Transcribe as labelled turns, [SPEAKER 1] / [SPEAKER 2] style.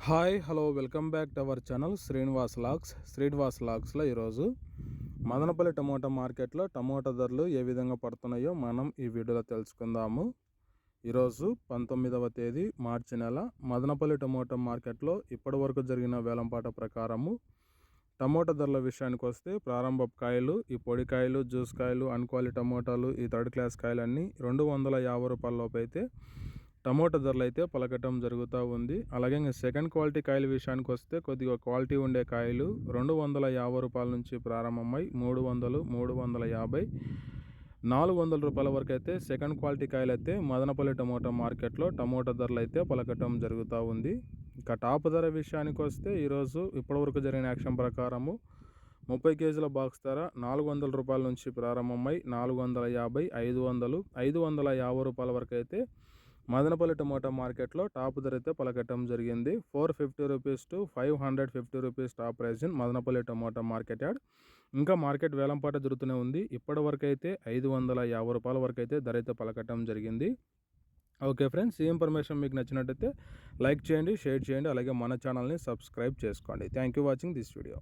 [SPEAKER 1] Hi hello welcome back to our channel Srinivas లాగ్స్లో ఈరోజు Madanapalle tomato మార్కెట్లో టమోటా ధరలు ఏ విధంగా పడుతున్నాయో మనం ఈ వీడియోలో తెలుసుకుందాము. ఈరోజు 19వ తేదీ మార్చి నెల మదనపల్లి టమోటా మార్కెట్లో ఇప్పటి వరకు జరిగిన వేలంపాట ప్రకారము టమోటా ధరల విషయానికి వస్తే ప్రారంభపు కాయలు, ఈ పొడి కాయలు, జ్యూస్ కాయలు, అన్క్వాలిటీ టమోటాలు, ఈ థర్డ్ క్లాస్ కాయలన్నీ 250 రూపాయల లోపు అయితే టమోటా ధరలు అయితే పలకటం జరుగుతూ ఉంది. అలాగే ఇంకా సెకండ్ క్వాలిటీ కాయల విషయానికి వస్తే కొద్దిగా క్వాలిటీ ఉండే కాయలు 250 రూపాయల నుంచి ప్రారంభమై 300, 350, 400 రూపాయల వరకు అయితే సెకండ్ క్వాలిటీ కాయలు అయితే మదనపల్లి టమోటా మార్కెట్లో టమోటా ధరలు అయితే పలకటం జరుగుతూ ఉంది. ఇక టాప్ ధర విషయానికి వస్తే ఈరోజు ఇప్పటివరకు జరిగిన యాక్షన్ ప్రకారము 30 కేజీల బాక్స్ ధర 400 రూపాయల నుంచి ప్రారంభమై 450, 500, 550 రూపాయల వరకు అయితే మదనపల్లి టమోటా మార్కెట్లో టాప్ ధర అయితే పలకటం జరిగింది. 450 rupees to 550 rupees top price in Madanapalle tomato market yard. ఇంకా మార్కెట్ వేలంపాట జరుగుతూనే ఉంది. ఇప్పటి వరకు అయితే 550 రూపాయల వరకు అయితే ధర అయితే పలకటం జరిగింది. ఓకే ఫ్రెండ్స్, ఈ ఇన్ఫర్మేషన్ మీకు నచ్చినట్టయితే లైక్ చేయండి, షేర్ చేయండి, అలాగే మన ఛానల్ని సబ్స్క్రైబ్ చేసుకోండి. Thank you watching this video.